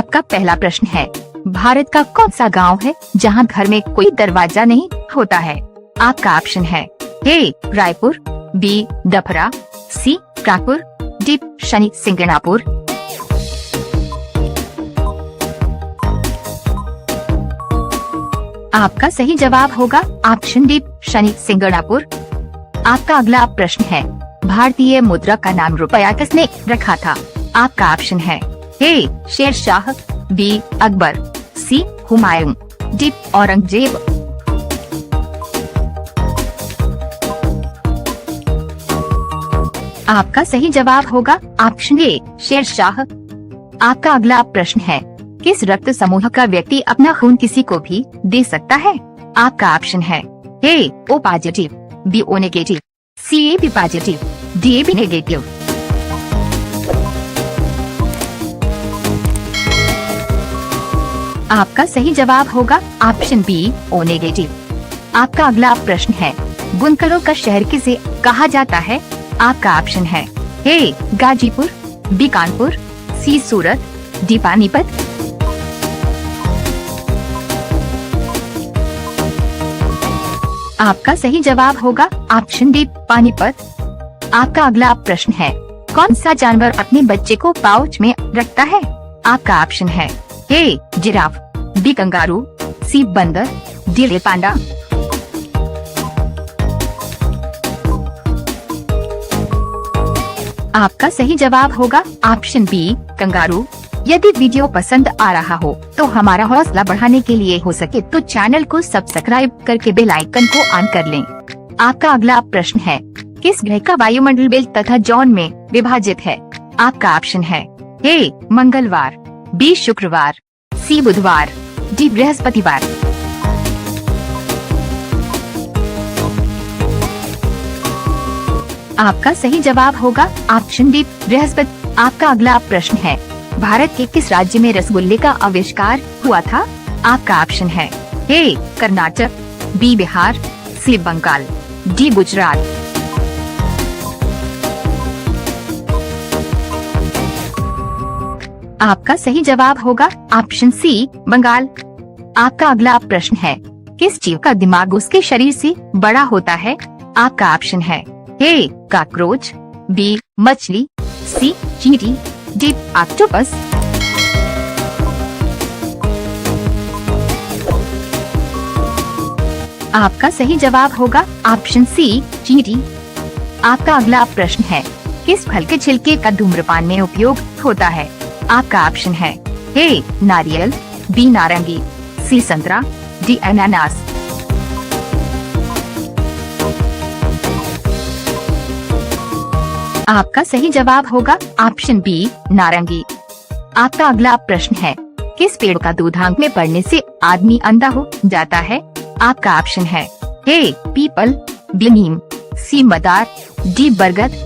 आपका पहला प्रश्न है, भारत का कौन सा गांव है जहां घर में कोई दरवाजा नहीं होता है? आपका ऑप्शन है ए रायपुर, बी डफरा, सी कानपुर, डी शनि सिंगणापुर। आपका सही जवाब होगा ऑप्शन डी शनि सिंगणापुर। आपका अगला प्रश्न है, भारतीय मुद्रा का नाम रुपया किसने रखा था? आपका ऑप्शन है ए शेरशाह, बी अकबर, सी हुमायूं, डी औरंगजेब। आपका सही जवाब होगा ऑप्शन ए शेरशाह। आपका अगला प्रश्न है, किस रक्त समूह का व्यक्ति अपना खून किसी को भी दे सकता है? आपका ऑप्शन है A O positive, B O negative, C A B positive, D A B negative. आपका सही जवाब होगा ऑप्शन बी ओ नेगेटिव। आपका अगला प्रश्न है, बुनकरों का शहर किसे कहा जाता है? आपका ऑप्शन है ए गाजीपुर, बी कानपुर, सी सूरत, डी पानीपत। आपका सही जवाब होगा ऑप्शन डी पानीपत। आपका अगला प्रश्न है, कौन सा जानवर अपने बच्चे को पाउच में रखता है? आपका ऑप्शन है ए जिराफ, बी कंगारू, सी बंदर, डी पांडा। आपका सही जवाब होगा ऑप्शन बी कंगारू। यदि वीडियो पसंद आ रहा हो तो हमारा हौसला बढ़ाने के लिए हो सके तो चैनल को सब्सक्राइब करके बेल आइकन को ऑन कर लें। आपका अगला प्रश्न है, किस ग्रह का वायुमंडल बेल तथा जॉन में विभाजित है? आपका ऑप्शन है ए मंगलवार, बी शुक्रवार, सी बुधवार, डी बृहस्पतिवार। आपका सही जवाब होगा ऑप्शन डी बृहस्पति। आपका अगला प्रश्न है, भारत के किस राज्य में रसगुल्ले का आविष्कार हुआ था? आपका ऑप्शन है ए कर्नाटक, बी बिहार, सी बंगाल, डी गुजरात। आपका सही जवाब होगा ऑप्शन सी बंगाल। आपका अगला प्रश्न है, किस जीव का दिमाग उसके शरीर से बड़ा होता है? आपका ऑप्शन है ए कॉकरोच, बी मछली, सी चींटी, डी ऑक्टोपस। आपका सही जवाब होगा ऑप्शन सी चींटी। आपका अगला प्रश्न है, किस फल के छिलके का धूम्रपान में उपयोग होता है? आपका ऑप्शन है ए नारियल, बी नारंगी, सी संतरा, डी अनानास। आपका सही जवाब होगा ऑप्शन बी नारंगी। आपका अगला प्रश्न है, किस पेड़ का दूध आंख में पड़ने से आदमी अंधा हो जाता है? आपका ऑप्शन है ए पीपल, बी नीम, सी मदार, डी बरगद।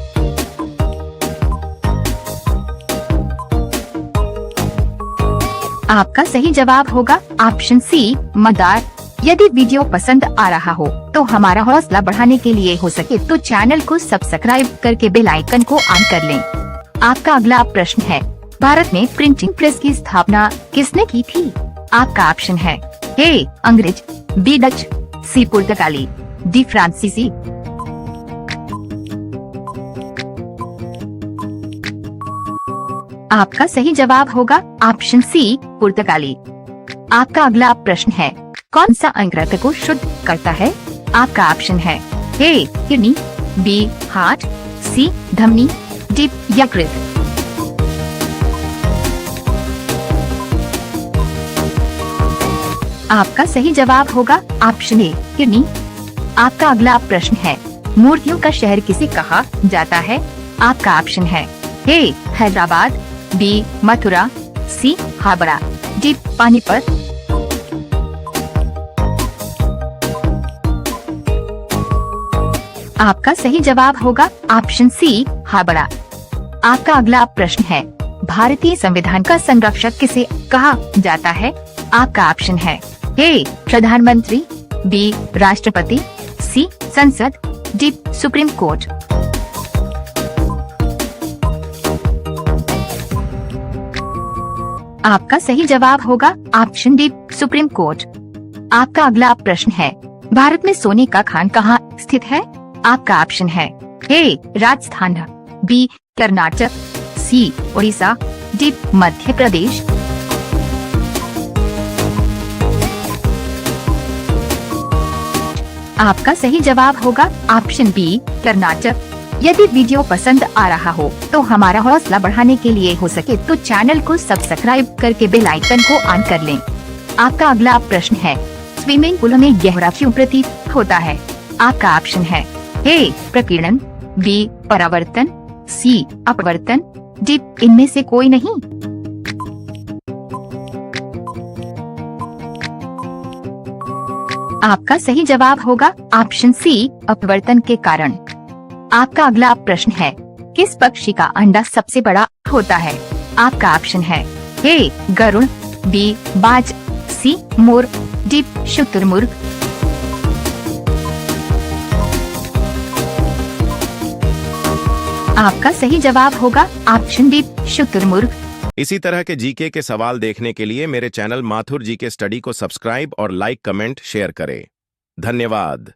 आपका सही जवाब होगा ऑप्शन सी मदार। यदि वीडियो पसंद आ रहा हो तो हमारा हौसला बढ़ाने के लिए हो सके तो चैनल को सब्सक्राइब करके बेल आइकन को ऑन कर लें। आपका अगला प्रश्न है, भारत में प्रिंटिंग प्रेस की स्थापना किसने की थी? आपका ऑप्शन है ए अंग्रेज, बी डच, सी पुर्तगाली, डी फ्रांसीसी। आपका सही जवाब होगा ऑप्शन सी पुर्तगाली। आपका अगला प्रश्न है, कौन सा अंग रक्त को शुद्ध करता है? आपका ऑप्शन है ए किडनी, बी हार्ट, सी धमनी, डी यकृत। आपका सही जवाब होगा ऑप्शन ए किडनी। आपका अगला प्रश्न है, मूर्तियों का शहर किसे कहा जाता है? आपका ऑप्शन है ए हैदराबाद, बी मथुरा, सी हावड़ा, डी पानीपत। आपका सही जवाब होगा ऑप्शन सी हावड़ा। आपका अगला प्रश्न है, भारतीय संविधान का संरक्षक किसे कहा जाता है? आपका ऑप्शन है ए प्रधानमंत्री, बी राष्ट्रपति, सी संसद, डी सुप्रीम कोर्ट। आपका सही जवाब होगा ऑप्शन डी सुप्रीम कोर्ट। आपका अगला प्रश्न है, भारत में सोने का खान कहाँ स्थित है? आपका ऑप्शन है ए राजस्थान, बी कर्नाटक, सी उड़ीसा, डी मध्य प्रदेश। आपका सही जवाब होगा ऑप्शन बी कर्नाटक। यदि वीडियो पसंद आ रहा हो तो हमारा हौसला बढ़ाने के लिए हो सके तो चैनल को सब्सक्राइब करके बेल आइकन को ऑन कर लें। आपका अगला प्रश्न है, स्विमिंग पूल में गहरा क्यों प्रतीत होता है? आपका ऑप्शन है ए प्रकीर्णन, बी परावर्तन, सी अपवर्तन, डी इनमें से कोई नहीं। आपका सही जवाब होगा ऑप्शन सी अपवर्तन के कारण। आपका अगला प्रश्न है, किस पक्षी का अंडा सबसे बड़ा होता है? आपका ऑप्शन है ए गरुड़, बी बाज, सी मोर, डी शुतुरमुर्ग। आपका सही जवाब होगा ऑप्शन डी शुतुरमुर्ग। इसी तरह के जीके के सवाल देखने के लिए मेरे चैनल माथुर जीके स्टडी को सब्सक्राइब और लाइक कमेंट शेयर करें। धन्यवाद।